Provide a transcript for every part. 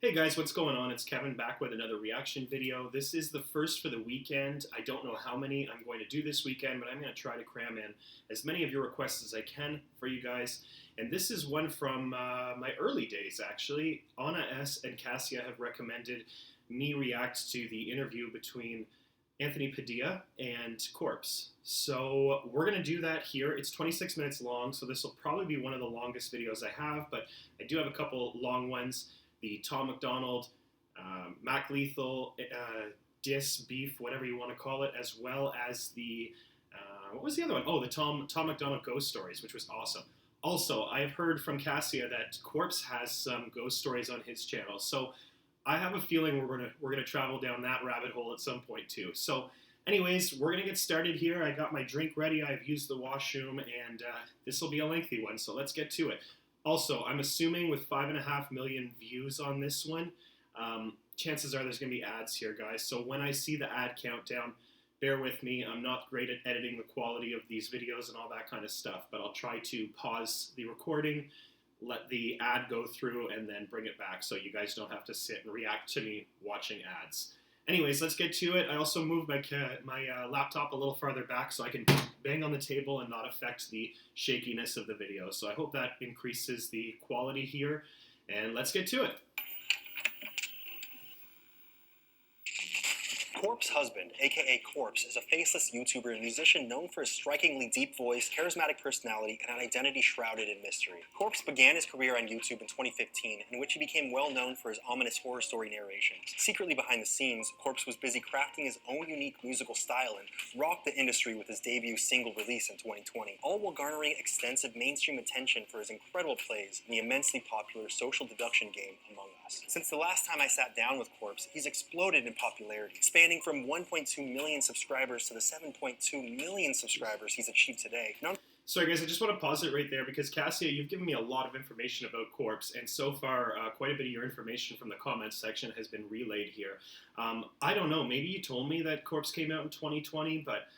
Hey guys, what's going on? It's Kevin back with another reaction video. This is the first for the weekend. I don't know how many I'm going to do this weekend, but I'm going to try to cram in as many of your requests as I can for you guys. And this is one from my early days, actually. Ana S and Kasia have recommended me react to the interview between Anthony Padilla and Corpse. So we're going to do that here. It's 26 minutes long, so this will probably be one of the longest videos I have, but I do have a couple long ones. The Tom McDonald, Mac Lethal, Dis, Beef, whatever you want to call it, as well as the, what was the other one? Oh, the Tom McDonald Ghost Stories, which was awesome. Also, I've heard from Kasia that Corpse has some ghost stories on his channel, so I have a feeling we're gonna travel down that rabbit hole at some point too. So, anyways, we're gonna get started here. I got my drink ready. I've used the washroom, and this will be a lengthy one. So let's get to it. Also, I'm assuming with 5.5 million views on this one, chances are there's going to be ads here, guys. So when I see the ad countdown, bear with me. I'm not great at editing the quality of these videos and all that kind of stuff, but I'll try to pause the recording, let the ad go through, and then bring it back so you guys don't have to sit and react to me watching ads. Anyways, let's get to it. I also moved my laptop a little farther back so I can bang on the table and not affect the shakiness of the video. So I hope that increases the quality here. And let's get to it. Corpse Husband, aka Corpse, is a faceless YouTuber and musician known for his strikingly deep voice, charismatic personality, and an identity shrouded in mystery. Corpse began his career on YouTube in 2015, in which he became well known for his ominous horror story narrations. Secretly behind the scenes, Corpse was busy crafting his own unique musical style and rocked the industry with his debut single release in 2020, all while garnering extensive mainstream attention for his incredible plays in the immensely popular social deduction game Among Us. Since the last time I sat down with Corpse, he's exploded in popularity, spanning from 1.2 million subscribers to the 7.2 million subscribers he's achieved today. Sorry guys, I just want to pause it right there because Kasia, you've given me a lot of information about Corpse, and so far quite a bit of your information from the comments section has been relayed here. I don't know, maybe you told me that Corpse came out in 2020, but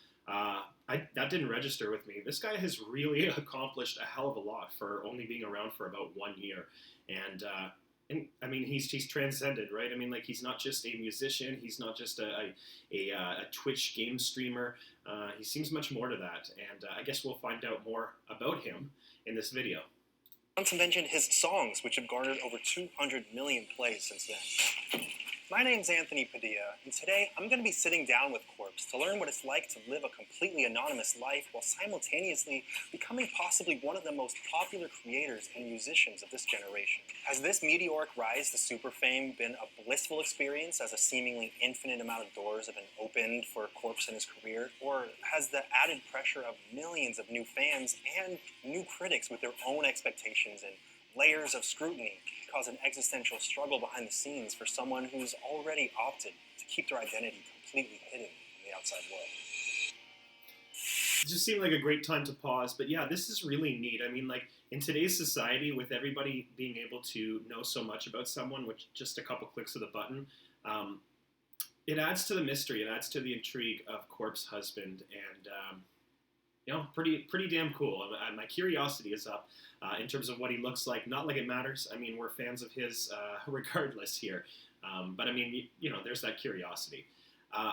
that didn't register with me. This guy has really accomplished a hell of a lot for only being around for about 1 year, and I mean, he's transcended, right? I mean, like, he's not just a musician. He's not just a Twitch game streamer. He seems much more to that, and I guess we'll find out more about him in this video. Not to mention his songs, which have garnered over 200 million plays since then. My name's Anthony Padilla, and today I'm going to be sitting down with Corpse to learn what it's like to live a completely anonymous life while simultaneously becoming possibly one of the most popular creators and musicians of this generation. Has this meteoric rise to super fame been a blissful experience as a seemingly infinite amount of doors have been opened for Corpse in his career? Or has the added pressure of millions of new fans and new critics with their own expectations and layers of scrutiny cause an existential struggle behind the scenes for someone who's already opted to keep their identity completely hidden from the outside world? It just seemed like a great time to pause, but yeah, this is really neat. I mean, like, in today's society, with everybody being able to know so much about someone with just a couple clicks of the button, it adds to the mystery, it adds to the intrigue of Corpse Husband, and you know, pretty damn cool. My curiosity is up in terms of what he looks like. Not like it matters. I mean, we're fans of his regardless here. But I mean, you know, there's that curiosity.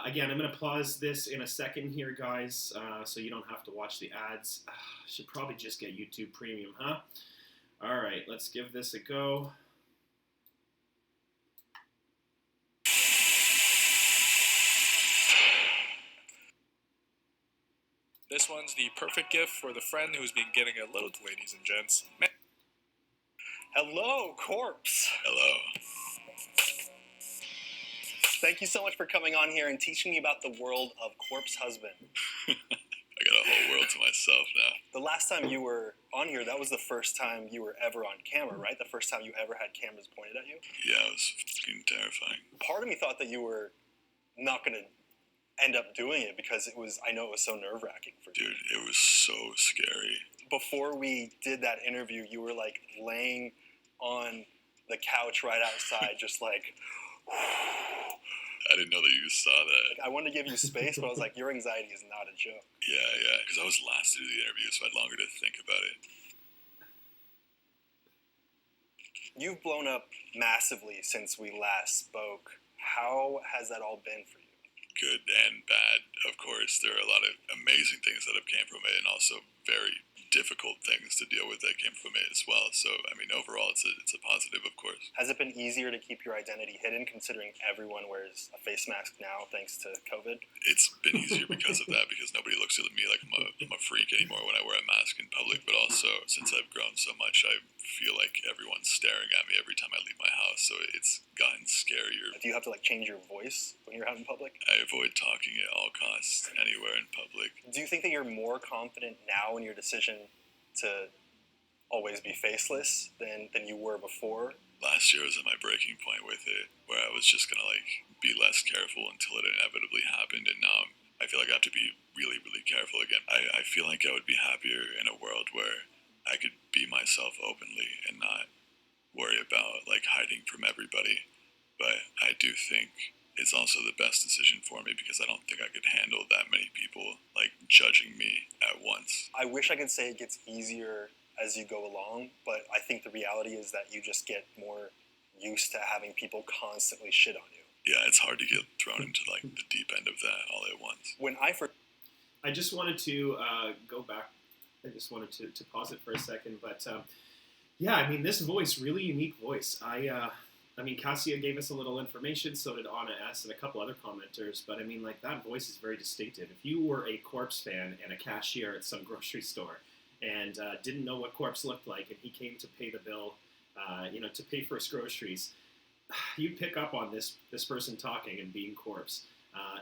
Again, I'm going to pause this in a second here, guys, so you don't have to watch the ads. Should probably just get YouTube Premium, huh? All right, let's give this a go. This one's the perfect gift for the friend who's been getting a little, ladies and gents. Hello, Corpse. Hello. Thank you so much for coming on here and teaching me about the world of Corpse Husband. I got a whole world to myself now. The last time you were on here, that was the first time you were ever on camera, right? The first time you ever had cameras pointed at you? Yeah, it was fucking terrifying. Part of me thought that you were not going to end up doing it because I know it was so nerve-wracking for you. Dude, it was so scary. Before we did that interview, you were like laying on the couch right outside, just like, I didn't know that you saw that. like, I wanted to give you space, but I was like, your anxiety is not a joke. Yeah, because I was last to do the interview, so I had longer to think about it. You've blown up massively since we last spoke. How has that all been for you? Good and bad, of course. There are a lot of amazing things that have came from it, and also very difficult things to deal with that came from it as well. So, I mean, overall, it's a positive, of course. Has it been easier to keep your identity hidden, considering everyone wears a face mask now thanks to COVID? It's been easier because of that, because nobody looks at me like I'm a freak anymore when I wear a mask in public. But also, since I've grown so much, I feel like everyone's staring at me every time I leave my house. So it's gotten scarier. Do you have to change your voice when you're out in public? I avoid talking at all costs anywhere in public. Do you think that you're more confident now in your decision to always be faceless than you were before? Last year was at my breaking point with it, where I was just gonna be less careful until it inevitably happened, and now I feel like I have to be really, really careful again. I feel like I would be happier in a world where I could be myself openly and not worry about hiding from everybody. But I do think it's also the best decision for me, because I don't think I could handle that many people judging me at once. I wish I could say it gets easier as you go along, but I think the reality is that you just get more used to having people constantly shit on you. Yeah, it's hard to get thrown into the deep end of that all at once. When I just wanted to go back. I just wanted to pause it for a second, but yeah, I mean, this voice, really unique voice. I mean, Kasia gave us a little information, so did Ana S and a couple other commenters, but I mean, that voice is very distinctive. If you were a Corpse fan and a cashier at some grocery store and didn't know what Corpse looked like, and he came to pay the bill, to pay for his groceries, you'd pick up on this person talking and being Corpse.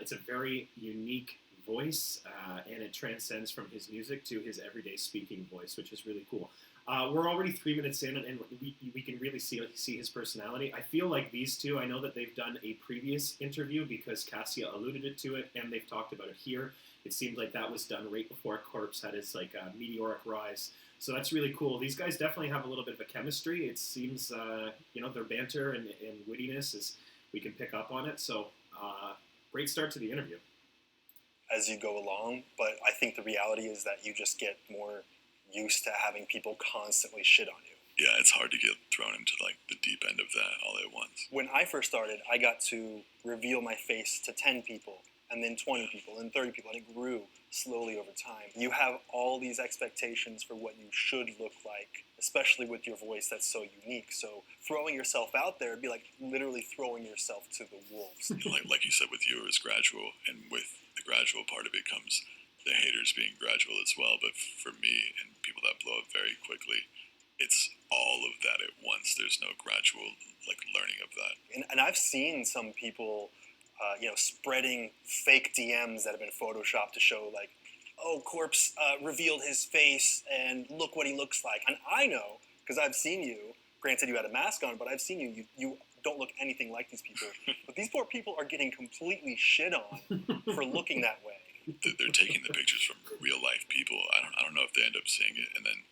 It's a very unique voice, and it transcends from his music to his everyday speaking voice, which is really cool. We're already 3 minutes in, and we can really see his personality. I feel like these two, I know that they've done a previous interview because Kasia alluded to it, and they've talked about it here. It seemed like that was done right before Corpse had his meteoric rise. So that's really cool. These guys definitely have a little bit of a chemistry. It seems, their banter and wittiness we can pick up on it. So great start to the interview. As you go along, but I think the reality is that you just get more used to having people constantly shit on you. Yeah, it's hard to get thrown into the deep end of that all at once. When I first started, I got to reveal my face to 10 people, and then 20 people, and 30 people, and it grew slowly over time. You have all these expectations for what you should look like, especially with your voice that's so unique. So throwing yourself out there would be like literally throwing yourself to the wolves. Like you said, with you, it was gradual, and with the gradual part of it comes the haters being gradual as well. But for me and people that blow up very quickly, it's all of that at once. There's no gradual learning of that. And I've seen some people, spreading fake DMs that have been photoshopped to show Corpse revealed his face and look what he looks like. And I know, because I've seen you, granted you had a mask on, but I've seen you don't look anything like these people. But these poor people are getting completely shit on for looking that way. They're taking the pictures from real life people. I don't know if they end up seeing it, and then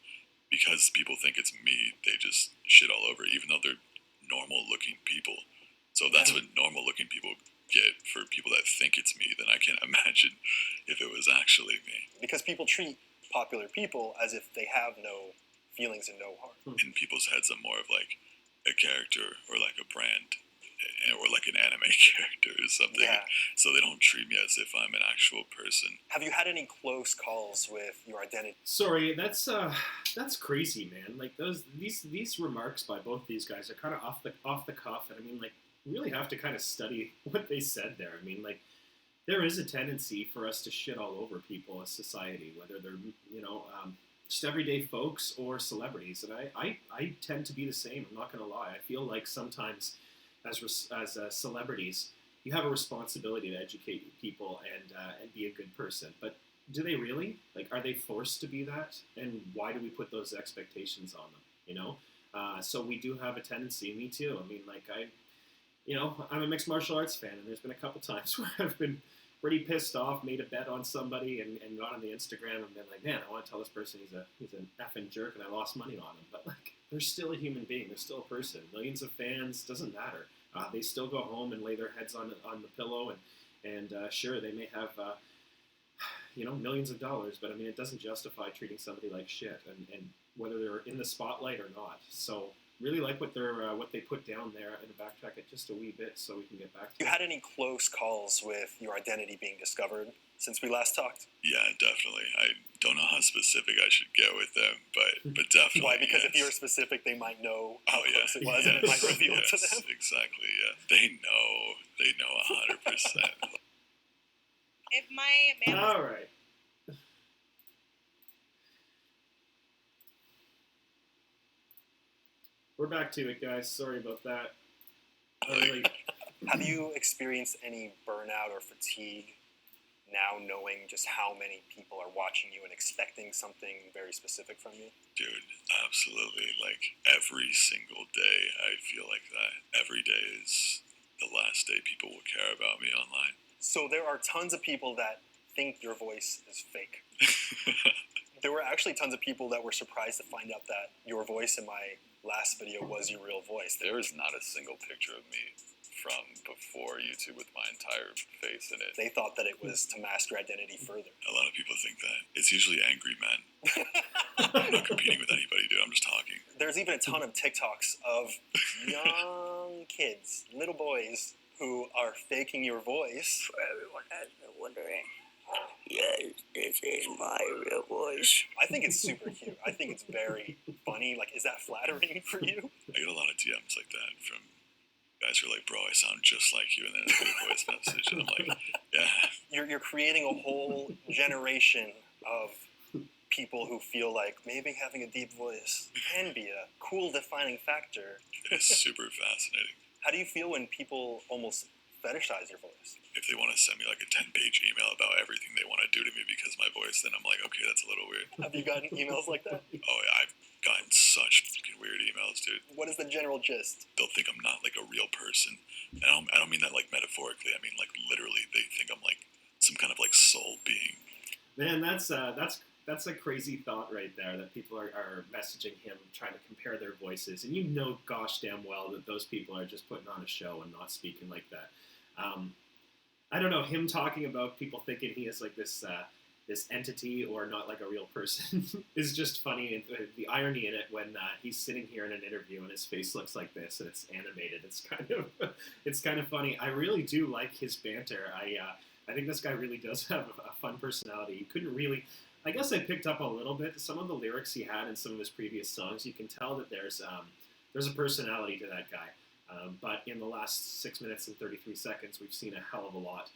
because people think it's me, they just shit all over it, even though they're normal looking people. So that's what normal looking people get for people that think it's me. Then I can't imagine if it was actually me. Because people treat popular people as if they have no feelings and no heart. In people's heads, I'm more of a character or a brand, or an anime character or something. Yeah. So they don't treat me as if I'm an actual person. Have you had any close calls with your identity? Sorry, that's crazy, man. These remarks by both these guys are kind of off the cuff, and I mean, you really have to kind of study what they said there. I mean, there is a tendency for us to shit all over people as society, whether they're just everyday folks or celebrities, and I tend to be the same. I'm not going to lie. I feel like sometimes as celebrities, you have a responsibility to educate people and be a good person. But do they really? Are they forced to be that? And why do we put those expectations on them? So we do have a tendency. Me too. I mean, I'm a mixed martial arts fan, and there's been a couple times where I've been pretty pissed off, made a bet on somebody, and got on the Instagram and been like, man, I want to tell this person he's an effing jerk, and I lost money on him. But they're still a human being. They're still a person. Millions of fans, doesn't matter. They still go home and lay their heads on the pillow, and sure, they may have millions of dollars, but I mean, it doesn't justify treating somebody like shit, and whether they're in the spotlight or not. So really like what they put down there. I'm going to backtrack it just a wee bit so we can get back to You it. had any close calls with your identity being discovered since we last talked? Yeah, definitely. I don't know how specific I should get with them, but definitely. Why? Because yes. if you were specific, they might know how Oh yeah, close it was, and it might reveal yes, to them. Exactly. Yeah, they know 100%. If my man was All right. We're back to it, guys. Sorry about that. Really, Have you experienced any burnout or fatigue now knowing just how many people are watching you and expecting something very specific from you? Dude, absolutely. Like every single day, I feel like that. Every day is the last day people will care about me online. So there are tons of people that think your voice is fake. There were actually tons of people that were surprised to find out that your voice in my last video was your real voice. There is not a single picture of me from before YouTube with my entire face in it. They thought that it was to mask your identity further. A lot of people think that. It's usually angry men. I'm not competing with anybody, dude. I'm just talking. There's even a ton of TikToks of young kids, little boys, who are faking your voice. For everyone that's been wondering, yes, this is my real voice. I think it's super cute. I think it's very funny. Like, is that flattering for you? I get a lot of DMs like that from guys who are like, bro, I sound just like you, and then it's a voice message, and I'm like, yeah. You're creating a whole generation of people who feel like maybe having a deep voice can be a cool defining factor. It is super fascinating. How do you feel when people almost fetishize your voice? If they want to send me like a 10-page email about everything they want to do to me because of my voice, then I'm like, okay, that's a little weird. Have you gotten emails like that? Oh yeah, I've gotten such fucking weird emails, dude. What is the general gist? They'll think I'm not like a real person. And I don't mean that like metaphorically. I mean like literally. They think I'm like some kind of like soul being. man, that's a crazy thought right there. That people are messaging him, trying to compare their voices, and you know, gosh damn well that those people are just putting on a show and not speaking like that. I don't know, him talking about people thinking he is like this entity or not like a real person is just funny. And the irony in it when he's sitting here in an interview and his face looks like this and it's animated. It's kind of funny. I really do like his banter. I think this guy really does have a fun personality. You couldn't really. I guess I picked up a little bit some of the lyrics he had in some of his previous songs. You can tell that there's a personality to that guy. But in the last 6 minutes and 33 seconds, we've seen a hell of a lot,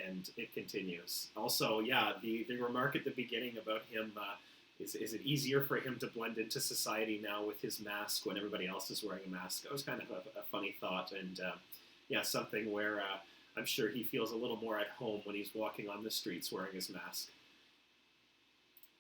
and it continues. Also, yeah, the remark at the beginning about him, is it easier for him to blend into society now with his mask when everybody else is wearing a mask? That was kind of a funny thought, and yeah, something where I'm sure he feels a little more at home when he's walking on the streets wearing his mask.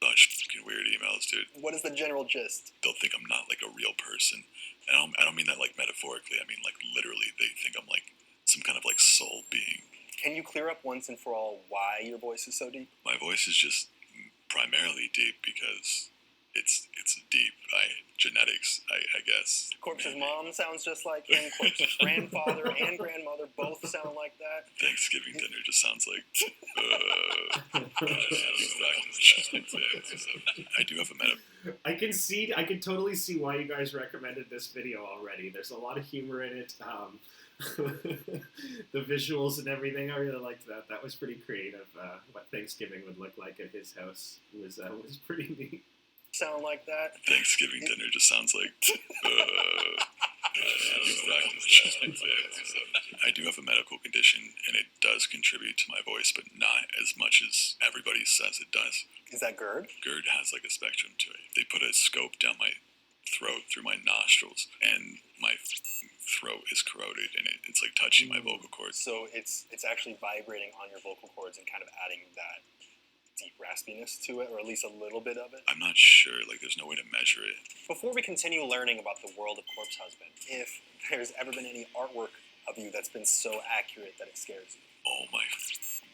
Such fucking weird emails, dude. What is the general gist? They'll think I'm not like a real person. And I don't mean that like metaphorically. I mean like literally. They think I'm like some kind of like soul being. Can you clear up once and for all why your voice is so deep? My voice is just primarily deep because it's deep. Genetics, I guess. Corpse's Maybe. mom sounds just like him. Corpse's grandfather and grandmother both sound like that. Thanksgiving dinner just sounds like. I do have a meta. I can totally see why you guys recommended this video already. There's a lot of humor in it. The visuals and everything, I really liked that. That was pretty creative. What Thanksgiving would look like at his house was pretty neat. Sound like that. Thanksgiving dinner just sounds like. I do have a medical condition, and it does contribute to my voice, but not as much as everybody says it does. Is that GERD? GERD has like a spectrum to it. They put a scope down my throat through my nostrils, and my throat is corroded, and it's like touching my vocal cords. So it's actually vibrating on your vocal cords and kind of adding that deep raspiness to it, or at least a little bit of it. I'm not sure. Like, there's no way to measure it. Before we continue learning about the world of Corpse Husband, if there's ever been any artwork of you that's been so accurate that it scares you. Oh my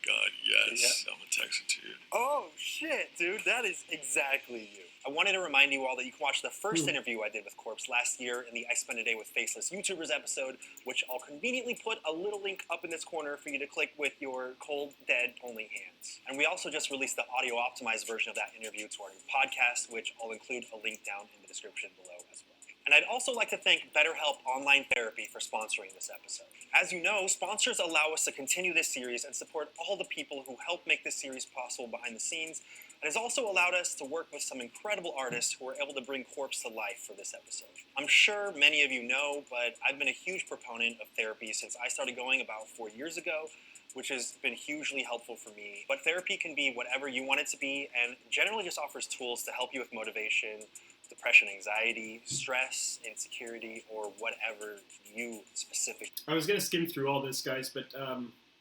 God, yes. Yeah. I'm gonna text it to you. Oh shit, dude, that is exactly you. I wanted to remind you all that you can watch the first interview I did with Corpse last year in the I Spend a Day with Faceless YouTubers episode, which I'll conveniently put a little link up in this corner for you to click with your cold, dead, only hands. And we also just released the audio-optimized version of that interview to our new podcast, which I'll include a link down in the description below as well. And I'd also like to thank BetterHelp Online Therapy for sponsoring this episode. As you know, sponsors allow us to continue this series and support all the people who help make this series possible behind the scenes. It has also allowed us to work with some incredible artists who were able to bring Corpse to life for this episode. I'm sure many of you know, but I've been a huge proponent of therapy since I started going about 4 years ago, which has been hugely helpful for me. But therapy can be whatever you want it to be, and generally just offers tools to help you with motivation, depression, anxiety, stress, insecurity, or whatever you specifically. I was going to skim through all this, guys, but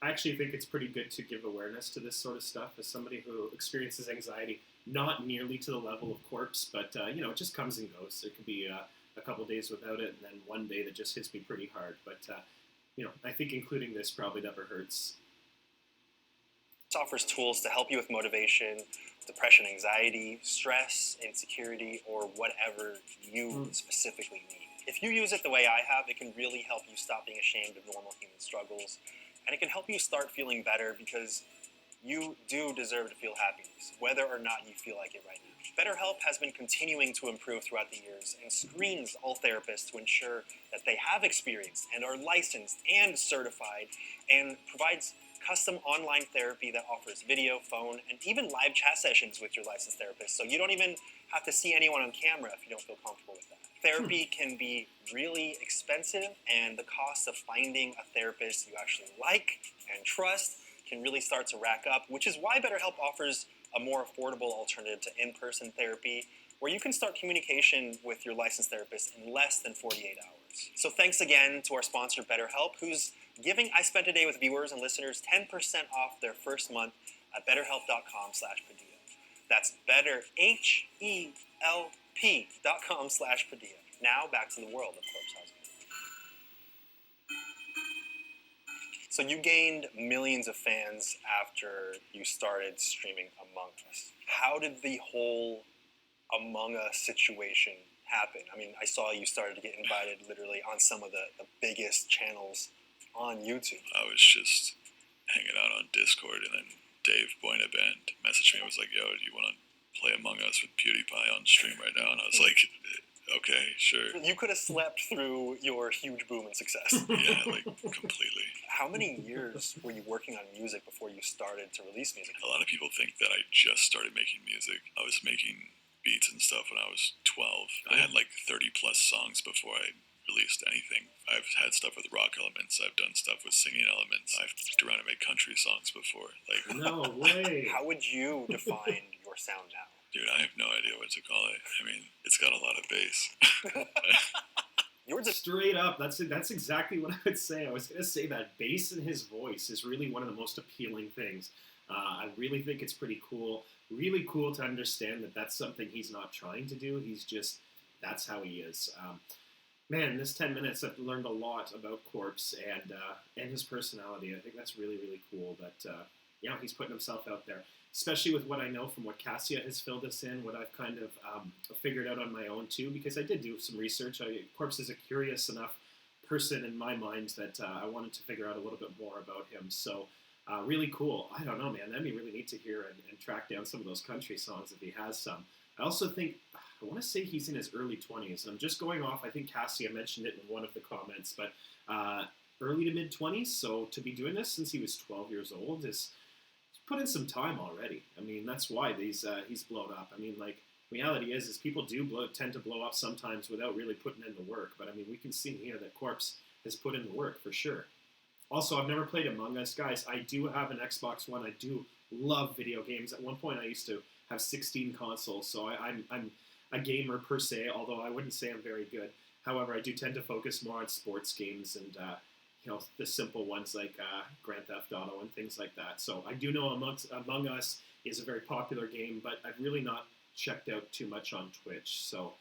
I actually think it's pretty good to give awareness to this sort of stuff as somebody who experiences anxiety, not nearly to the level of Corpse, but, it just comes and goes. It could be a couple days without it, and then one day that just hits me pretty hard. But, I think including this probably never hurts. It offers tools to help you with motivation, depression, anxiety, stress, insecurity, or whatever you specifically need. If you use it the way I have, it can really help you stop being ashamed of normal human struggles. And it can help you start feeling better because you do deserve to feel happiness, whether or not you feel like it right now. BetterHelp has been continuing to improve throughout the years and screens all therapists to ensure that they have experience and are licensed and certified, and provides custom online therapy that offers video, phone, and even live chat sessions with your licensed therapist. So you don't even have to see anyone on camera if you don't feel comfortable with that. Therapy can be really expensive, and the cost of finding a therapist you actually like and trust can really start to rack up, which is why BetterHelp offers a more affordable alternative to in-person therapy, where you can start communication with your licensed therapist in less than 48 hours. So thanks again to our sponsor, BetterHelp, who's giving I Spent a Day with viewers and listeners 10% off their first month at betterhelp.com/Padilla. That's betterhelp.com/Padilla. Now back to the world of Corpse Husband. So you gained millions of fans after you started streaming Among Us. How did the whole Among Us situation happen? I mean, I saw you started to get invited literally on some of the biggest channels on YouTube. I was just hanging out on Discord, and then Dave Boynaband messaged me and was like, yo, do you want to play Among Us with PewDiePie on stream right now? And I was like, okay, sure. You could have slept through your huge boom and success. Yeah, like, completely. How many years were you working on music before you started to release music? A lot of people think that I just started making music. I was making beats and stuff when I was 12. I had like 30 plus songs before I released anything. I've had stuff with rock elements. I've done stuff with singing elements. I've f***ed around and made country songs before. Like, No way. How would you define your sound now? dude, I have no idea what to call it. I mean, it's got a lot of bass. You're just Straight up, that's exactly what I would say. I was going to say that bass in his voice is really one of the most appealing things. I really think it's pretty cool. Really cool to understand that that's something he's not trying to do. He's just, that's how he is. Man, in this 10 minutes, I've learned a lot about Corpse and his personality. I think that's really, really cool that, he's putting himself out there, especially with what I know from what Kasia has filled us in, what I've kind of figured out on my own, too, because I did do some research. Corpse is a curious enough person in my mind that I wanted to figure out a little bit more about him. So, really cool. I don't know, man. That'd be really neat to hear and track down some of those country songs if he has some. I also think, I want to say he's in his early 20s. I'm just going off, I think Kasia mentioned it in one of the comments, but early to mid 20s. So to be doing this since he was 12 years old is put in some time already. I mean, that's why he's blown up. I mean, like, reality is people do tend to blow up sometimes without really putting in the work. But I mean, we can see here that Corpse has put in the work for sure. Also, I've never played Among Us, guys. I do have an Xbox One. I do love video games. At one point, I used to have 16 consoles, so I'm a gamer per se, although I wouldn't say I'm very good. However, I do tend to focus more on sports games and the simple ones like Grand Theft Auto and things like that. So I do know Among Us is a very popular game, but I've really not checked out too much on Twitch. So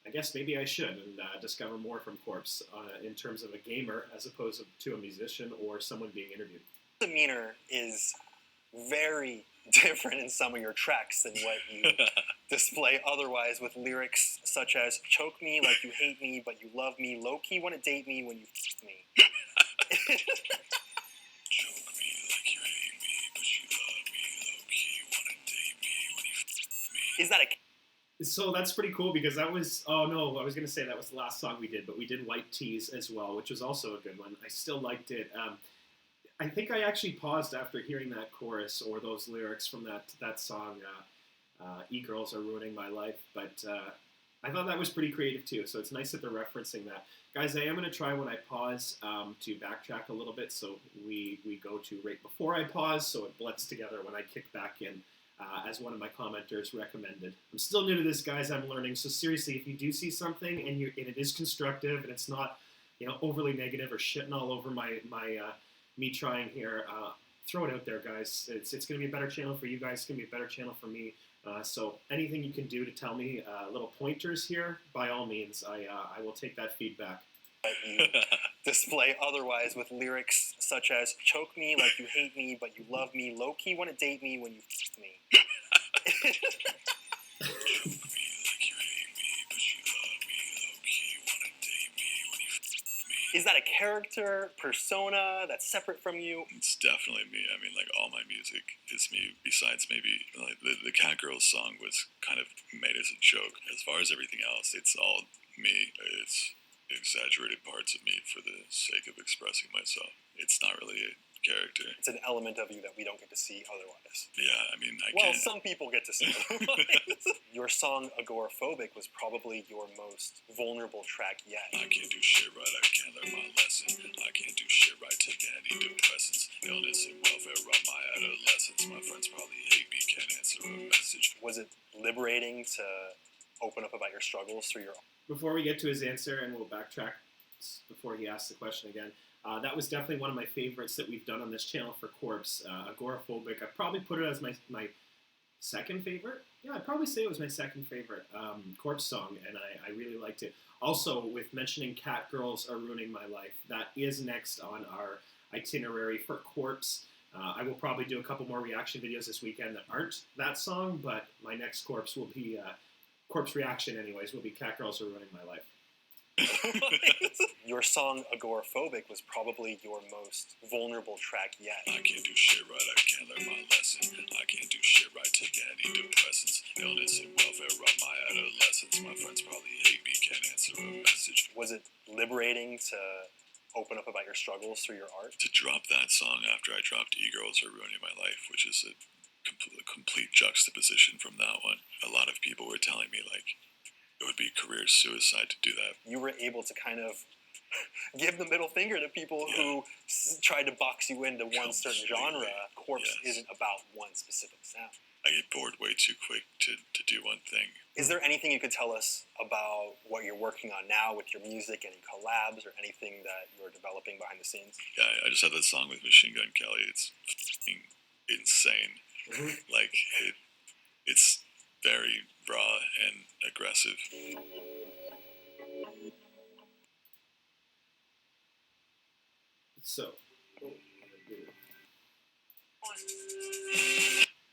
I guess maybe I should and discover more from Corpse in terms of a gamer as opposed to a musician or someone being interviewed. demeanor is very different in some of your tracks than what you display otherwise, with lyrics such as "choke me like you hate me, but you love me. Low key want to date me when you f me." Choke me like you hate me, but you love me. Low key wanna date me when you f me. Is that a So that's pretty cool because that was, oh no, I was going to say that was the last song we did, but we did White Tees as well, which was also a good one. I still liked it. I think I actually paused after hearing that chorus or those lyrics from that song, E-Girls Are Ruining My Life, but I thought that was pretty creative too, so it's nice that they're referencing that. Guys, I am going to try when I pause to backtrack a little bit, so we go to right before I pause, so it blends together when I kick back in, as one of my commenters recommended. I'm still new to this, guys, I'm learning, so seriously, if you do see something and it is constructive and it's not, overly negative or shitting all over my me trying here, throw it out there, guys. It's going to be a better channel for you guys. It's going to be a better channel for me. So anything you can do to tell me little pointers here, by all means, I will take that feedback. You display otherwise with lyrics such as choke me like you hate me, but you love me. Low key want to date me when you f me. Is that a character, persona that's separate from you? It's definitely me. I mean, like, all my music is me, besides maybe, like, the Cat Girls song was kind of made as a joke. As far as everything else, it's all me. It's exaggerated parts of me for the sake of expressing myself. It's not really a character. It's an element of you that we don't get to see otherwise. Yeah, I mean, Well, some people get to see otherwise. Your song Agoraphobic was probably your most vulnerable track yet. I can't do shit right, I can't learn my lesson. I can't do shit right, taking antidepressants. Illness and welfare on my adolescence. My friends probably hate me, can't answer a message. Was it liberating to open up about your struggles through your... Before we get to his answer, and we'll backtrack before he asks the question again, that was definitely one of my favorites that we've done on this channel for Corpse. Agoraphobic, I'd probably put it as my second favorite. Yeah, I'd probably say it was my second favorite Corpse song, and I really liked it. Also, with mentioning Cat Girls Are Ruining My Life, that is next on our itinerary for Corpse. I will probably do a couple more reaction videos this weekend that aren't that song, but my next Corpse will be, Corpse reaction anyways, will be Cat Girls Are Ruining My Life. Your song Agoraphobic was probably your most vulnerable track yet. I can't do shit right, I can't learn my lesson. I can't do shit right, taking antidepressants. Illness and welfare on my adolescence. My friends probably hate me, can't answer a message. Was it liberating to open up about your struggles through your art? To drop that song after I dropped E-Girls Are Ruining My Life, which is a complete juxtaposition from that one. A lot of people were telling me, like, it would be career suicide to do that. You were able to kind of give the middle finger to people who tried to box you into one certain genre. Corpse isn't about one specific sound. I get bored way too quick to do one thing. Is there anything you could tell us about what you're working on now with your music, any collabs or anything that you're developing behind the scenes? Yeah, I just had that song with Machine Gun Kelly. It's insane. Like, it's very raw and aggressive. So,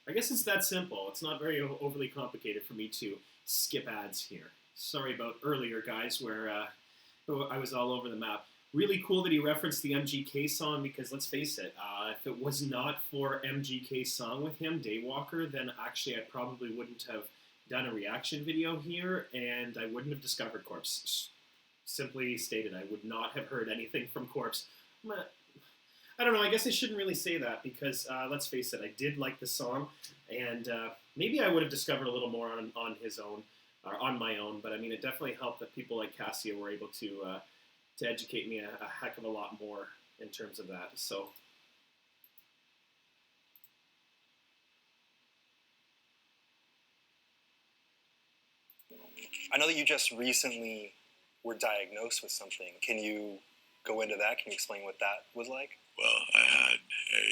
I guess it's that simple. It's not very overly complicated for me to skip ads here. Sorry about earlier, guys, where I was all over the map. Really cool that he referenced the MGK song because, let's face it, if it was not for MGK's song with him, Daywalker, then actually I probably wouldn't have done a reaction video here, and I wouldn't have discovered Corpse. Simply stated, I would not have heard anything from Corpse. I don't know, I guess I shouldn't really say that because, let's face it, I did like the song, and maybe I would have discovered a little more on his own, or on my own, but I mean, it definitely helped that people like Kasia were able to educate me a heck of a lot more in terms of that, so... I know that you just recently were diagnosed with something. Can you go into that? Can you explain what that was like? Well, I had a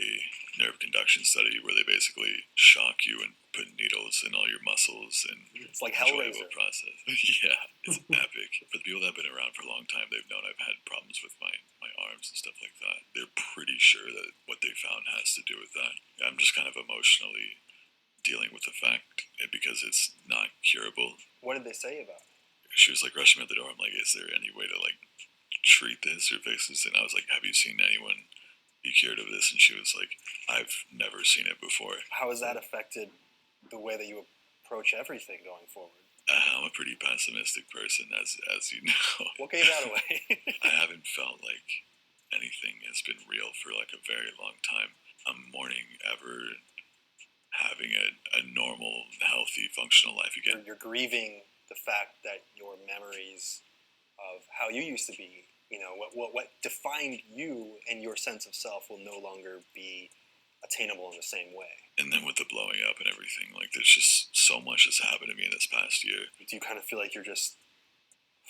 nerve conduction study where they basically shock you and put needles in all your muscles and it's like Hellraiser process. Yeah, it's epic. For the people that have been around for a long time, they've known I've had problems with my arms and stuff like that. They're pretty sure that what they found has to do with that. I'm just kind of emotionally dealing with the fact because it's not curable. What did they say about it? She was like rushing me at the door. I'm like, is there any way to like treat this or fix this? And I was like, have you seen anyone be cured of this? And she was like, I've never seen it before. How has that affected the way that you approach everything going forward? I'm a pretty pessimistic person, as you know. What gave that away? I haven't felt like anything has been real for like a very long time. I'm mourning ever having a normal, healthy, functional life again. You're grieving the fact that your memories of how you used to be, what defined you and your sense of self will no longer be attainable in the same way. And then with the blowing up and everything, like there's just so much that's happened to me in this past year. Do you kind of feel like you're just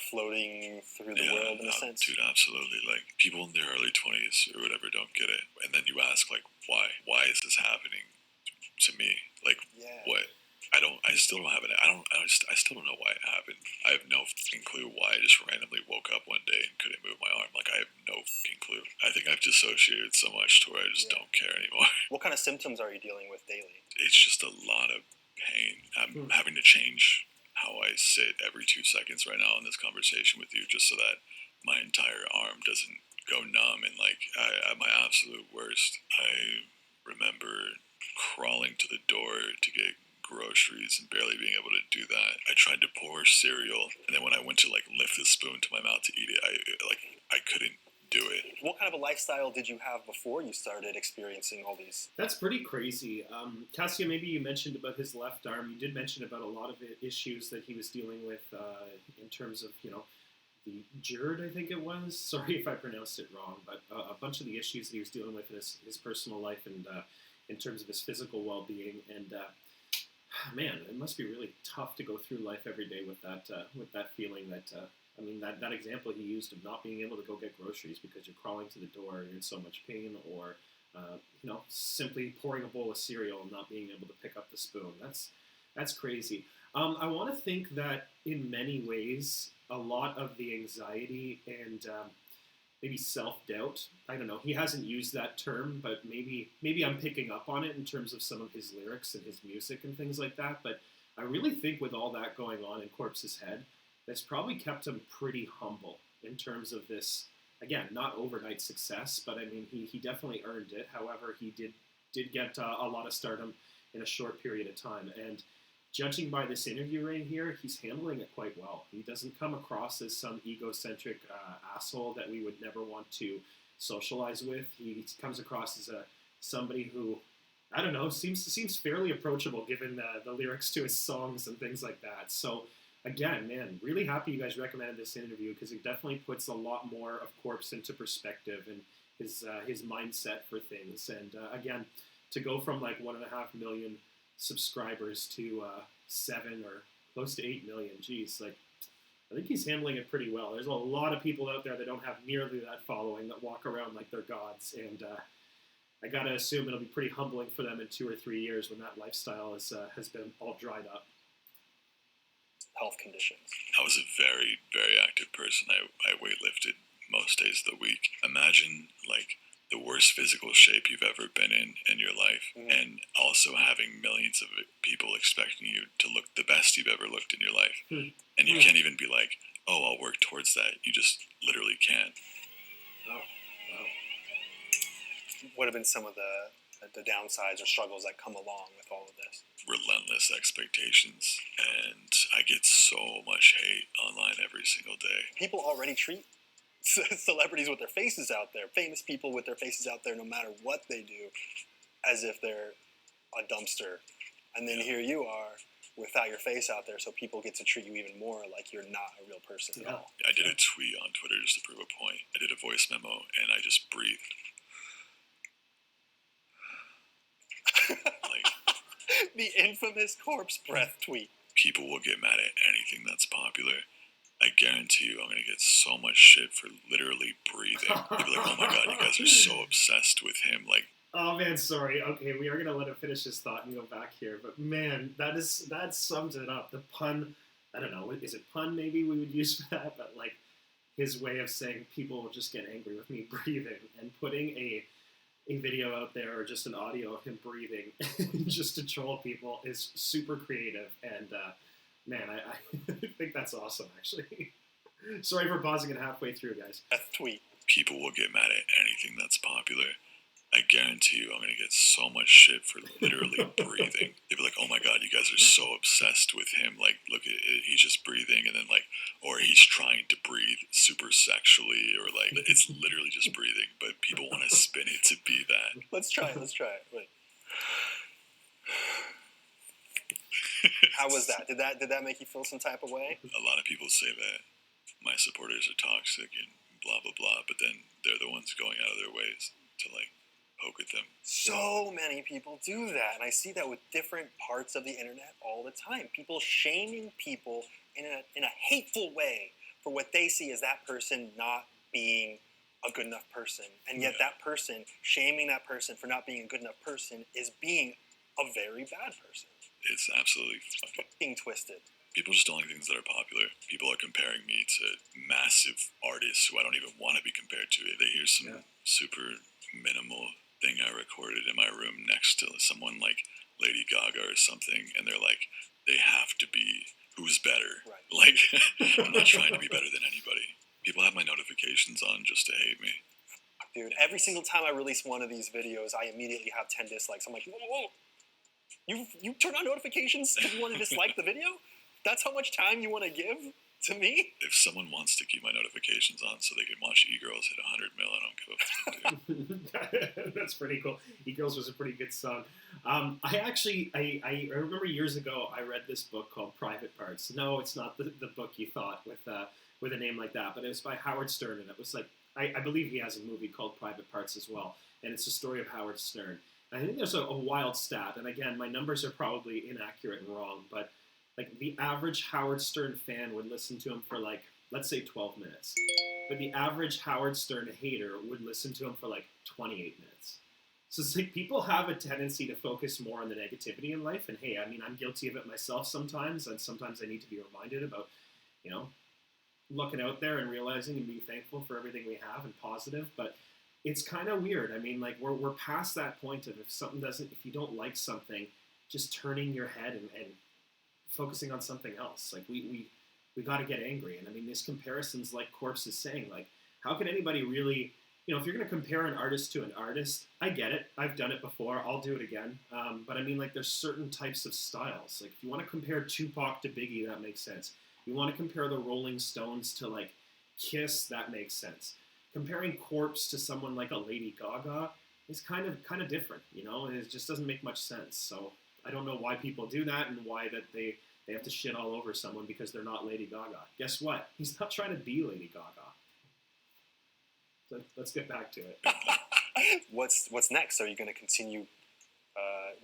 floating through the world in a sense? Dude, absolutely. Like people in their early 20s or whatever don't get it, and then you ask like, why is this happening to me? Like, what? I still don't have it. I still don't know why it happened. I have no fucking clue why I just randomly woke up one day and couldn't move my arm. Like, I have no fucking clue. I think I've dissociated so much to where I just don't care anymore. What kind of symptoms are you dealing with daily? It's just a lot of pain. I'm having to change how I sit every 2 seconds right now in this conversation with you, just so that my entire arm doesn't go numb. And like, at my absolute worst, I remember crawling to the door to get groceries and barely being able to do that. I tried to pour cereal, and then when I went to like lift the spoon to my mouth to eat it, I couldn't do it. What kind of a lifestyle did you have before you started experiencing all these? That's pretty crazy. Kasia, maybe you mentioned about his left arm. You did mention about a lot of issues that he was dealing with in terms of, the GERD, I think it was. Sorry if I pronounced it wrong, but a bunch of the issues that he was dealing with in his personal life and in terms of his physical well-being. And man, it must be really tough to go through life every day with that feeling that, that example he used of not being able to go get groceries because you're crawling to the door and in so much pain, or, simply pouring a bowl of cereal and not being able to pick up the spoon. That's crazy. I want to think that in many ways, a lot of the anxiety and maybe self-doubt, I don't know, he hasn't used that term, but maybe I'm picking up on it in terms of some of his lyrics and his music and things like that. But I really think with all that going on in Corpse's head, that's probably kept him pretty humble in terms of this, again, not overnight success, but I mean, he definitely earned it. However, he did get a lot of stardom in a short period of time. And judging by this interview right here, he's handling it quite well. He doesn't come across as some egocentric asshole that we would never want to socialize with. He comes across as somebody who, I don't know, seems fairly approachable given the lyrics to his songs and things like that. So again, man, really happy you guys recommended this interview because it definitely puts a lot more of Corpse into perspective and his mindset for things. And again, to go from like 1.5 million subscribers to 7 or close to 8 million. Geez, like I think he's handling it pretty well. There's a lot of people out there that don't have nearly that following that walk around like they're gods, and I gotta assume it'll be pretty humbling for them in 2 or 3 years when that lifestyle has been all dried up. Health conditions. I was a very, very active person. I weightlifted most days of the week. Imagine like the worst physical shape you've ever been in your life, and also having millions of people expecting you to look the best you've ever looked in your life. And you can't even be like, oh, I'll work towards that. You just literally can't. Oh, wow. What have been some of the downsides or struggles that come along with all of this? Relentless expectations, and I get so much hate online every single day. People already treat celebrities with their faces out there, famous people with their faces out there, no matter what they do, as if they're a dumpster. And then here you are without your face out there, so people get to treat you even more like you're not a real person at all. I did a tweet on Twitter just to prove a point. I did a voice memo, and I just breathed. Like, the infamous corpse breath tweet. People will get mad at anything that's popular. I guarantee you I'm going to get so much shit for literally breathing. They'll be like, oh my god, you guys are so obsessed with him. Like, oh man, sorry. Okay, we are going to let him finish his thought and go back here. But man, that sums it up. The pun, I don't know, is it pun maybe we would use for that? But like his way of saying people will just get angry with me breathing and putting a video out there or just an audio of him breathing just to troll people is super creative. And man, I think that's awesome, actually. Sorry for pausing it halfway through, guys. A tweet. People will get mad at anything that's popular. I guarantee you I'm going to get so much shit for literally breathing. They'd be like, oh my god, you guys are so obsessed with him. Like, look at it, he's just breathing. And then like, or he's trying to breathe super sexually, or like, it's literally just breathing. But people want to spin it to be that. Let's try it. Wait. How was that? Did that make you feel some type of way? A lot of people say that my supporters are toxic and blah, blah, blah. But then they're the ones going out of their ways to like, poke at them. So many people do that, and I see that with different parts of the internet all the time. People shaming people in a hateful way for what they see as that person not being a good enough person, and yet that person, shaming that person for not being a good enough person, is being a very bad person. It's absolutely fucking twisted. People just don't like things that are popular. People are comparing me to massive artists who I don't even want to be compared to. They hear some super minimal thing I recorded in my room next to someone like Lady Gaga or something, and they're like, they have to be, who's better? Right. Like, I'm not trying to be better than anybody. People have my notifications on just to hate me. Dude, every single time I release one of these videos, I immediately have 10 dislikes. I'm like, whoa. You turn on notifications because you want to dislike the video? That's how much time you want to give to me? If someone wants to keep my notifications on so they can watch E-Girls hit 100 mil, I don't give a fuck, dude. That's pretty cool. E-Girls was a pretty good song. I remember years ago I read this book called Private Parts. No, it's not the book you thought with a name like that, but it was by Howard Stern, and it was like, I believe he has a movie called Private Parts as well, and it's the story of Howard Stern. I think there's a wild stat, and again, my numbers are probably inaccurate and wrong, but like the average Howard Stern fan would listen to him for like, let's say 12 minutes. But the average Howard Stern hater would listen to him for like 28 minutes. So it's like people have a tendency to focus more on the negativity in life. And hey, I mean, I'm guilty of it myself sometimes. And sometimes I need to be reminded about, you know, looking out there and realizing and being thankful for everything we have and positive. But it's kind of weird. I mean, like we're past that point of if you don't like something, just turning your head and focusing on something else. Like we got to get angry. And I mean, these comparisons, like Corpse is saying, like how can anybody really, you know, if you're going to compare an artist to an artist, I get it. I've done it before. I'll do it again. But I mean, like there's certain types of styles. Like if you want to compare Tupac to Biggie, that makes sense. You want to compare the Rolling Stones to like Kiss, that makes sense. Comparing Corpse to someone like a Lady Gaga is kind of different, you know, and it just doesn't make much sense. So I don't know why people do that and why that they have to shit all over someone because they're not Lady Gaga. Guess what? He's not trying to be Lady Gaga. So let's get back to it. What's next? Are you going to continue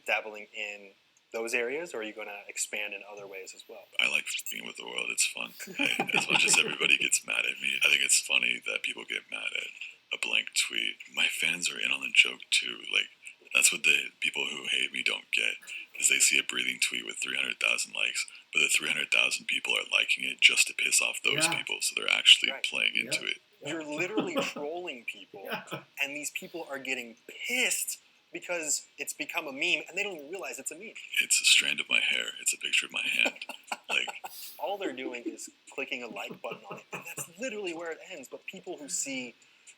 dabbling in those areas, or are you going to expand in other ways as well? I like being with the world. It's fun. As much as everybody gets mad at me, I think it's funny that people get mad at a blank tweet. My fans are in on the joke too. Like, that's what the people who hate me don't get, is they see a breathing tweet with 300,000 likes, but the 300,000 people are liking it just to piss off those people, so they're actually playing into it. You're literally trolling people, and these people are getting pissed because it's become a meme, and they don't even realize it's a meme. It's a strand of my hair. It's a picture of my hand. Like, all they're doing is clicking a like button on it, and that's literally where it ends. But people who see,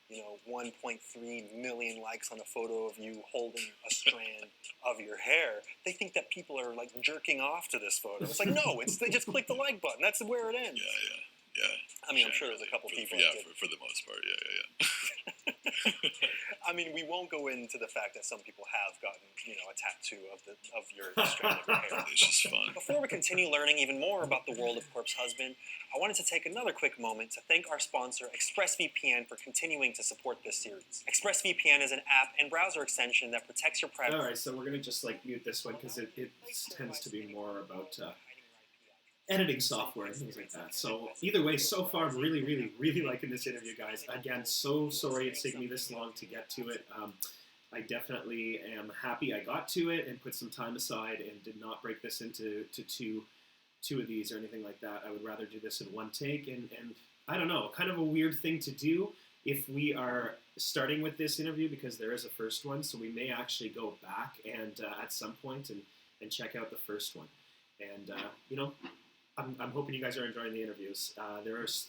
you know, 1.3 million likes on a photo of you holding a strand of your hair, they think that people are like jerking off to this photo. It's like, no, they just click the like button. That's where it ends. Yeah. I mean, I'm sure there's a couple people. For the most part, yeah. I mean, we won't go into the fact that some people have gotten, you know, a tattoo of your strand of your hair. It's just fun. Before we continue learning even more about the world of Corpse Husband, I wanted to take another quick moment to thank our sponsor, ExpressVPN, for continuing to support this series. ExpressVPN is an app and browser extension that protects your privacy. All right, so we're going to just like mute this one because it tends to be more about editing software and things like that. So either way, so far I'm really, really, really liking this interview, guys. Again, so sorry it's taken me this long to get to it. I definitely am happy I got to it and put some time aside and did not break this into two of these or anything like that. I would rather do this in one take, and I don't know, kind of a weird thing to do if we are starting with this interview because there is a first one, so we may actually go back and at some point and check out the first one. And, you know, I'm hoping you guys are enjoying the interviews. There's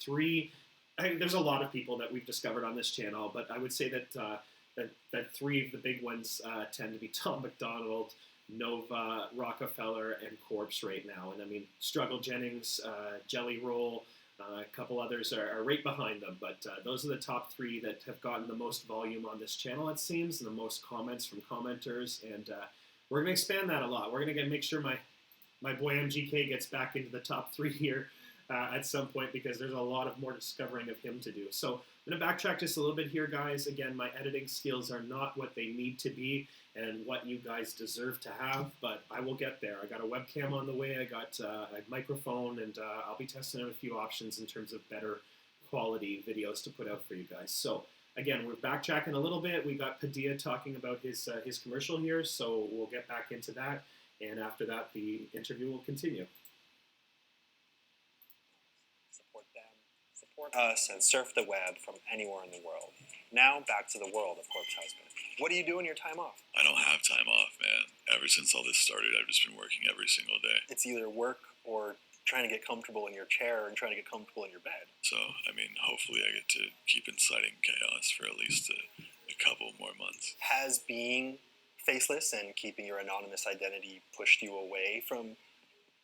a lot of people that we've discovered on this channel, but I would say that that three of the big ones tend to be Tom McDonald, Nova, Rockefeller, and Corpse right now. And I mean, Struggle Jennings, Jelly Roll, a couple others are right behind them. But those are the top three that have gotten the most volume on this channel, it seems, and the most comments from commenters. And we're going to expand that a lot. We're going to make sure my boy MGK gets back into the top three here at some point, because there's a lot of more discovering of him to do. So I'm going to backtrack just a little bit here, guys. Again, my editing skills are not what they need to be and what you guys deserve to have, but I will get there. I got a webcam on the way. I got a microphone, and I'll be testing out a few options in terms of better quality videos to put out for you guys. So again, we're backtracking a little bit. We got Padilla talking about his commercial here, so we'll get back into that. And after that, the interview will continue. Support them, support us, and surf the web from anywhere in the world. Now, back to the world of Corpse Husband. What do you do in your time off? I don't have time off, man. Ever since all this started, I've just been working every single day. It's either work or trying to get comfortable in your chair and trying to get comfortable in your bed. So, I mean, hopefully I get to keep inciting chaos for at least a couple more months. Has being faceless and keeping your anonymous identity pushed you away from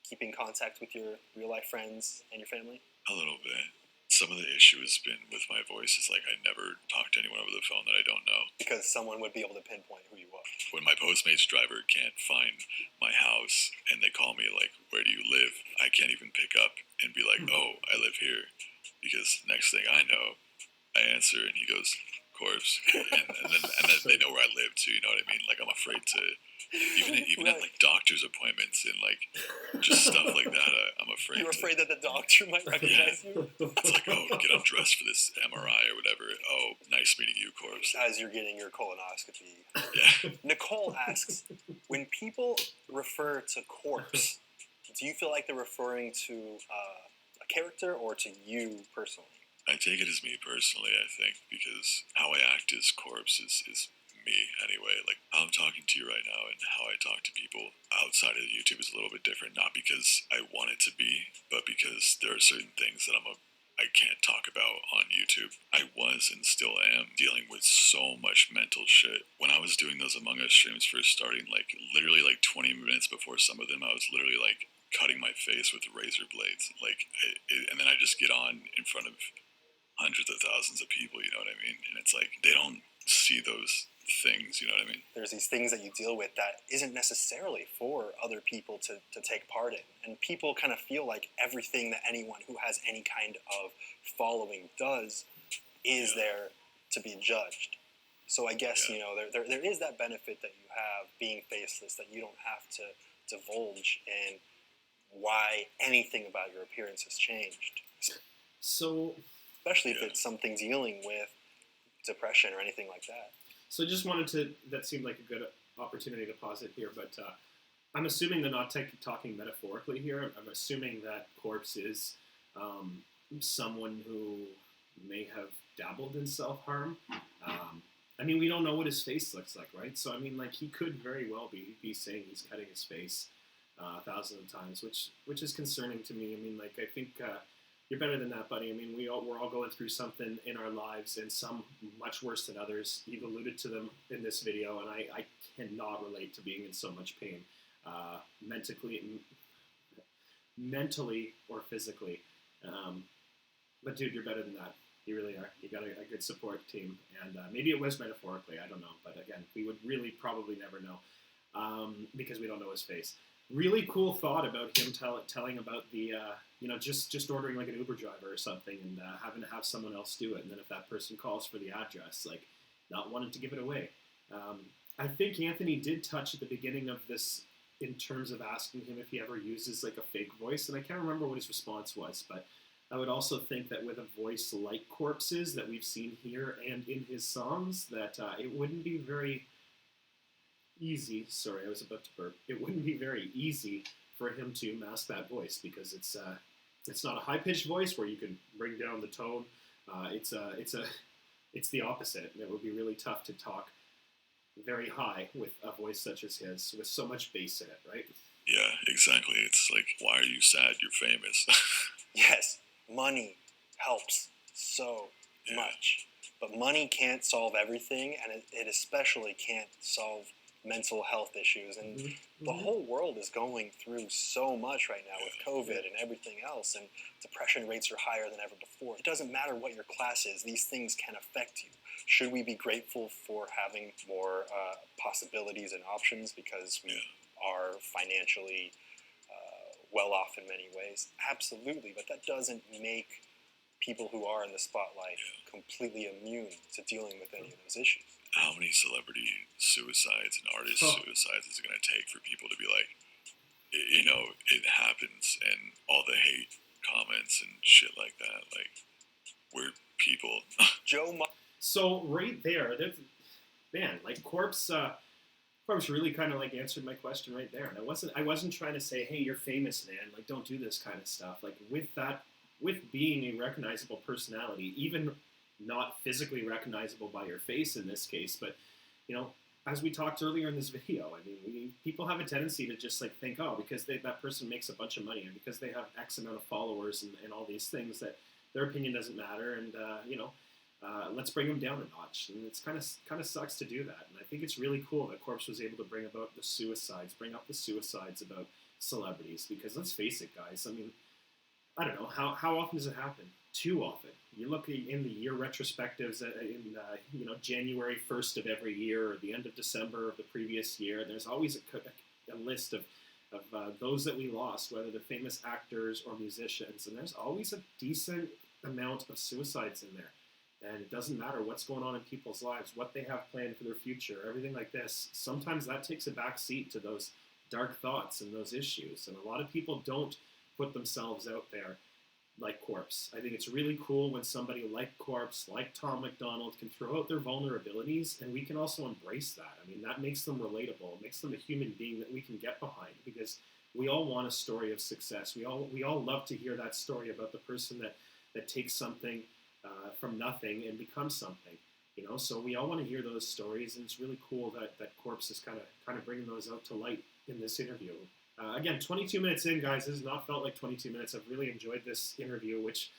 keeping contact with your real-life friends and your family? A little bit. Some of the issue has been with my voice is like I never talk to anyone over the phone that I don't know. Because someone would be able to pinpoint who you are. When my Postmates driver can't find my house and they call me like, where do you live? I can't even pick up and be like, oh, I live here. Because next thing I know, I answer and he goes, Corpse. And then they know where I live too, you know what I mean? Like I'm afraid to, even at like doctor's appointments and like just stuff like that, I'm afraid. You're afraid that the doctor might recognize you? It's like, oh, get undressed for this MRI or whatever. Oh, nice meeting you, Corpse. As you're getting your colonoscopy. Yeah. Nicole asks, when people refer to Corpse, do you feel like they're referring to a character or to you personally? I take it as me personally, I think, because how I act as Corpse is me anyway. Like, how I'm talking to you right now and how I talk to people outside of YouTube is a little bit different, not because I want it to be, but because there are certain things that I can't talk about on YouTube. I was and still am dealing with so much mental shit. When I was doing those Among Us streams first starting, like literally like 20 minutes before some of them, I was literally like cutting my face with razor blades. Like, and then I just get on in front of hundreds of thousands of people, you know what I mean? And it's like, they don't see those things, you know what I mean? There's these things that you deal with that isn't necessarily for other people to take part in. And people kind of feel like everything that anyone who has any kind of following does is there to be judged. So I guess, you know, there is that benefit that you have being faceless, that you don't have to divulge in why anything about your appearance has changed. So, especially if it's something dealing with depression or anything like that. So just wanted to, that seemed like a good opportunity to pause it here, but I'm assuming they're not talking metaphorically here. I'm assuming that Corpse is someone who may have dabbled in self-harm. I mean, we don't know what his face looks like, right? So, I mean, like, he could very well be saying he's cutting his face thousands of times, which is concerning to me. I mean, like, I think you're better than that, buddy. I mean, we're all going through something in our lives, and some much worse than others. You've alluded to them in this video, and I cannot relate to being in so much pain, mentally or physically. But dude, you're better than that. You really are. You got a good support team, and maybe it was metaphorically. I don't know, but again, we would really probably never know because we don't know his face. Really cool thought about him telling about the just ordering like an Uber driver or something and having to have someone else do it, and then if that person calls for the address, like not wanting to give it away. I think Anthony did touch at the beginning of this in terms of asking him if he ever uses like a fake voice, and I can't remember what his response was, but I would also think that with a voice like Corpse's that we've seen here and in his songs, that it wouldn't be very easy. Sorry, I was about to burp. It wouldn't be very easy for him to mask that voice because it's not a high-pitched voice where you can bring down the tone. It's the opposite. It would be really tough to talk very high with a voice such as his, with so much bass in it, right? Yeah, exactly. It's like, why are you sad? You're famous. Yes, money helps so much. But money can't solve everything, and it especially can't solve mental health issues. And the whole world is going through so much right now with COVID and everything else, and depression rates are higher than ever before. It doesn't matter what your class is, these things can affect you. Should we be grateful for having more possibilities and options because we are financially well off in many ways? Absolutely, but that doesn't make people who are in the spotlight completely immune to dealing with any of those issues. How many celebrity suicides and artist suicides is it going to take for people to be like, it happens, and all the hate comments and shit like that? Like, we're people. So right there, man, like Corpse really kind of like answered my question right there. And I wasn't trying to say, hey, you're famous, man. Like, don't do this kind of stuff. Like with being a recognizable personality, even not physically recognizable by your face in this case, but as we talked earlier in this video, I mean, people have a tendency to just like think, oh, because that person makes a bunch of money and because they have X amount of followers and all these things, that their opinion doesn't matter, and let's bring them down a notch. And it's kind of sucks to do that. And I think it's really cool that Corpse was able to bring up the suicides about celebrities, because let's face it, guys. I mean, I don't know how often does it happen? Too often. You look in the year retrospectives in January 1st of every year or the end of December of the previous year. There's always a list of those that we lost, whether they're famous actors or musicians, and there's always a decent amount of suicides in there. And it doesn't matter what's going on in people's lives, what they have planned for their future, everything like this. Sometimes that takes a back seat to those dark thoughts and those issues. And a lot of people don't put themselves out there like Corpse. I think it's really cool when somebody like Corpse, like Tom McDonald, can throw out their vulnerabilities, and we can also embrace that. I mean, that makes them relatable. It makes them a human being that we can get behind, because we all want a story of success. We all love to hear that story about the person that takes something from nothing and becomes something. So we all want to hear those stories, and it's really cool that Corpse is kind of bringing those out to light in this interview. Again, 22 minutes in, guys. This has not felt like 22 minutes. I've really enjoyed this interview, which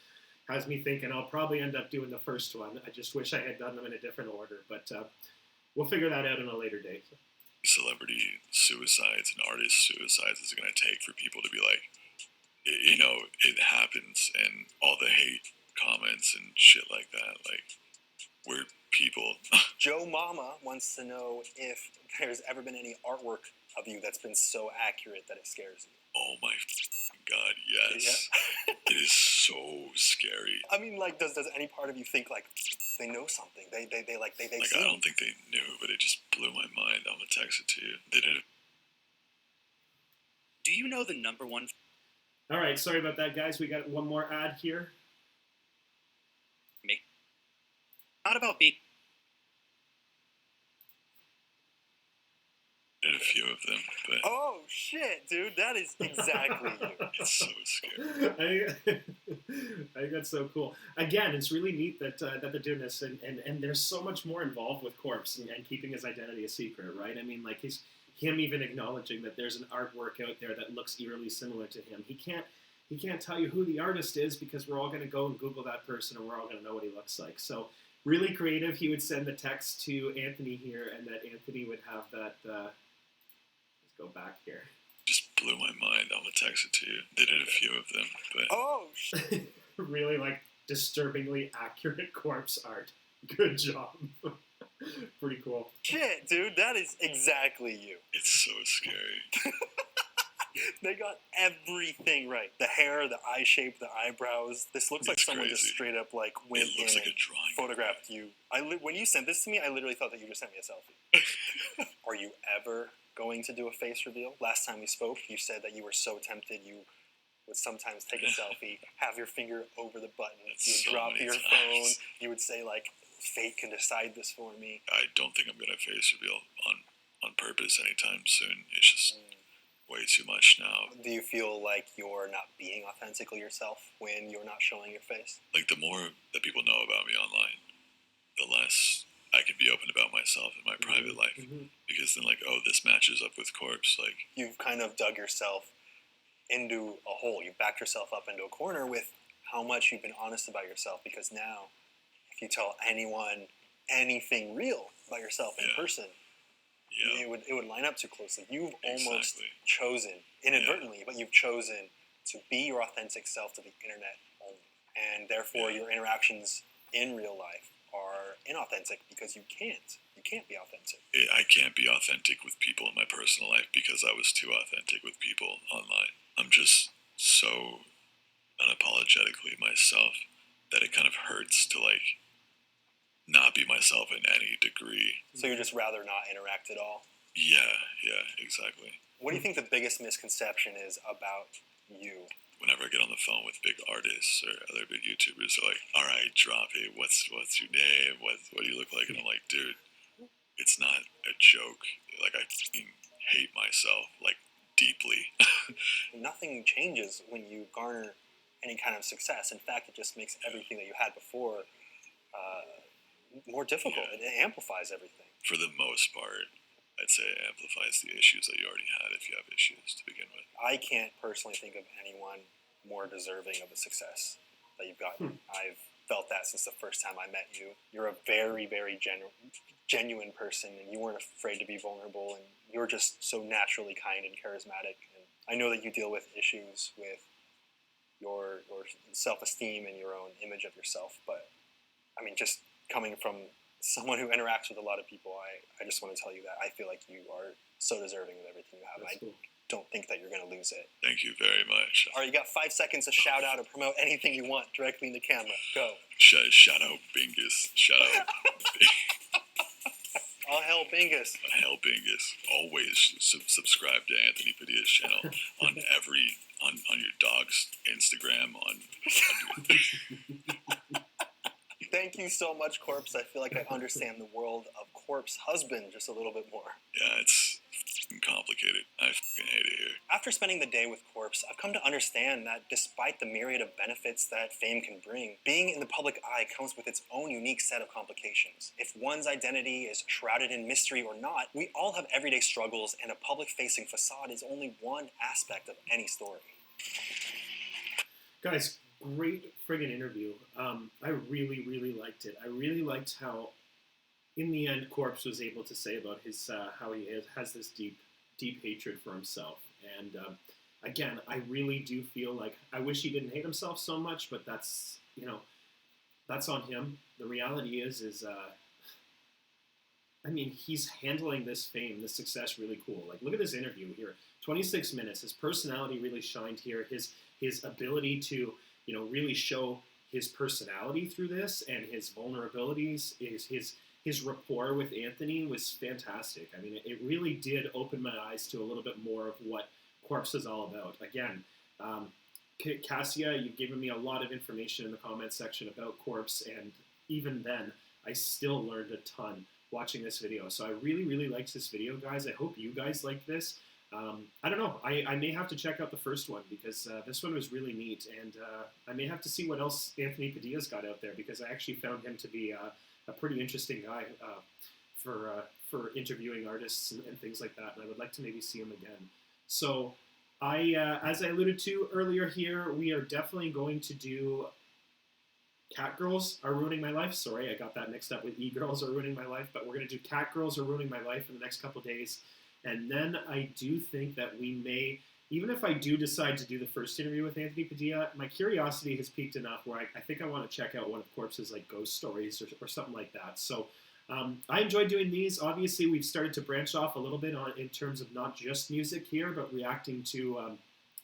has me thinking I'll probably end up doing the first one. I just wish I had done them in a different order, but we'll figure that out in a later date. Celebrity suicides and artist suicides is it going to take for people to be like, it happens, and all the hate comments and shit like that? Like, we're people. Joe Mama wants to know if there's ever been any artwork of you that's been so accurate that it scares you. Oh my God, yes. Yeah. It is so scary. I mean, like, does any part of you think like they know something? They I don't think they knew, but it just blew my mind. I'm gonna text it to you. They did it. Do you know the number one? All right, sorry about that, guys. We got one more ad here. Not about being. Did a few of them, but oh shit, dude, that is exactly you. It's so scary. I think that's so cool. Again, it's really neat that they're doing this, and there's so much more involved with Corpse and keeping his identity a secret, right? I mean, like him even acknowledging that there's an artwork out there that looks eerily similar to him. He can't tell you who the artist is, because we're all going to go and Google that person, and we're all going to know what he looks like. So really creative. He would send the text to Anthony here, and that Anthony would have that. Let's go back here. Just blew my mind. I'm gonna text it to you. They did a few of them, but oh shit. Really like disturbingly accurate Corpse art. Good job. Pretty cool. Shit, dude, that is exactly you. It's so scary. They got everything right. The hair, the eye shape, the eyebrows. This looks like someone just straight up like went in and photographed you. When you sent this to me, I literally thought that you just sent me a selfie. Are you ever going to do a face reveal? Last time we spoke, you said that you were so tempted you would sometimes take a selfie, have your finger over the button, you would drop your phone, you would say like, fate can decide this for me. I don't think I'm gonna face reveal on purpose anytime soon. It's just way too much now. Do you feel like you're not being authentically yourself when you're not showing your face? Like, the more that people know about me online, the less I can be open about myself in my private life. Because then, like, oh, this matches up with Corpse. Like, you've kind of dug yourself into a hole. You've backed yourself up into a corner with how much you've been honest about yourself, because now if you tell anyone anything real about yourself in person, Yeah. it would line up too closely. You've almost Exactly. chosen, inadvertently, but you've chosen to be your authentic self to the internet only. And therefore, your interactions in real life are inauthentic because you can't be authentic. I can't be authentic with people in my personal life because I was too authentic with people online. I'm just so unapologetically myself that it kind of hurts to like not be myself in any degree. So you'd just rather not interact at all? Yeah, exactly. What do you think the biggest misconception is about you? Whenever I get on the phone with big artists or other big YouTubers, they're like, "All right, drop it. What's your name? What do you look like?" And I'm like, "Dude, it's not a joke. Like, I fucking hate myself, like, deeply." Nothing changes when you garner any kind of success. In fact, it just makes everything that you had before more difficult. Yeah. It amplifies everything. For the most part, I'd say it amplifies the issues that you already had if you have issues to begin with. I can't personally think of anyone more deserving of the success that you've gotten. I've felt that since the first time I met you. You're a very, very genuine person, and you weren't afraid to be vulnerable, and you're just so naturally kind and charismatic. And I know that you deal with issues with your self-esteem and your own image of yourself, but I mean, just coming from someone who interacts with a lot of people, I just want to tell you that I feel like you are so deserving of everything you have. That's cool. Don't think that you're going to lose it. Thank you very much. All right, you got 5 seconds to shout out or promote anything you want directly in the camera. Go. Shout out Bingus. Shout out All hell Bingus. Hell Bingus. Always subscribe to Anthony Padilla's channel on your dog's Instagram. Thank you so much, Corpse. I feel like I understand the world of Corpse husband just a little bit more. Yeah, it's f***ing complicated. I f***ing hate it here. After spending the day with Corpse, I've come to understand that despite the myriad of benefits that fame can bring, being in the public eye comes with its own unique set of complications. If one's identity is shrouded in mystery or not, we all have everyday struggles, and a public-facing facade is only one aspect of any story. Guys, great friggin' interview. I really, really liked it. I really liked how, in the end, Corpse was able to say about his how he has this deep hatred for himself. And again, I really do feel like I wish he didn't hate himself so much, but that's on him. The reality is I mean, he's handling this fame, this success really cool. Like, look at this interview here. 26 minutes. His personality really shined here. His ability to, really show his personality through this and his vulnerabilities, his rapport with Anthony was fantastic. I mean, it really did open my eyes to a little bit more of what Corpse is all about. Again, Kasia, you've given me a lot of information in the comment section about Corpse, and even then, I still learned a ton watching this video. So I really, really liked this video, guys. I hope you guys liked this. I don't know. I may have to check out the first one because this one was really neat, and I may have to see what else Anthony Padilla's got out there because I actually found him to be a pretty interesting guy for interviewing artists and things like that, and I would like to maybe see him again. So as I alluded to earlier here, we are definitely going to do Cat Girls Are Ruining My Life. Sorry, I got that mixed up with E-Girls Are Ruining My Life, but we're going to do Cat Girls Are Ruining My Life in the next couple days. And then I do think that we may, even if I do decide to do the first interview with Anthony Padilla, my curiosity has peaked enough where I think I want to check out one of Corpse's like ghost stories or something like that. So I enjoy doing these. Obviously, we've started to branch off a little bit in terms of not just music here, but reacting to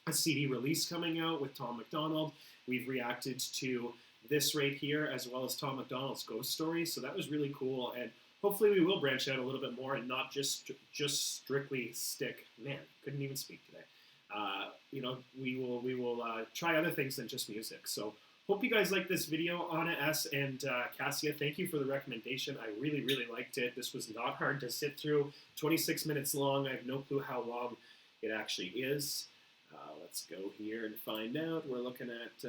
a CD release coming out with Tom MacDonald. We've reacted to this right here, as well as Tom MacDonald's ghost stories. So that was really cool. And hopefully we will branch out a little bit more and not just strictly stick. Man, couldn't even speak today. We will try other things than just music. So hope you guys like this video. Ana S and Kasia, thank you for the recommendation. I really, really liked it. This was not hard to sit through. 26 minutes long. I have no clue how long it actually is. Let's go here and find out. We're looking at,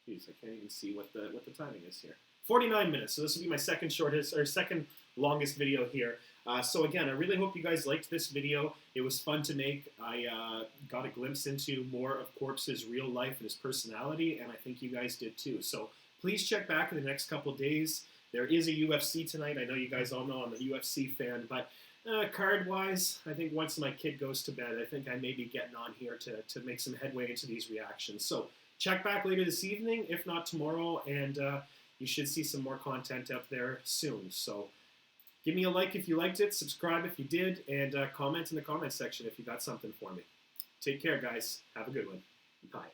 geez, I can't even see what the timing is here. 49 minutes, so this will be my second longest video here. So again, I really hope you guys liked this video. It was fun to make. I got a glimpse into more of Corpse's real life and his personality, and I think you guys did too. So Please check back in the next couple days. There is a UFC tonight. I know you guys all know I'm a UFC fan, but card-wise, I think once my kid goes to bed, I think I may be getting on here to make some headway into these reactions. So check back later this evening, if not tomorrow, and you should see some more content up there soon. So give me a like if you liked it, subscribe if you did, and comment in the comment section if you got something for me. Take care, guys. Have a good one. Bye.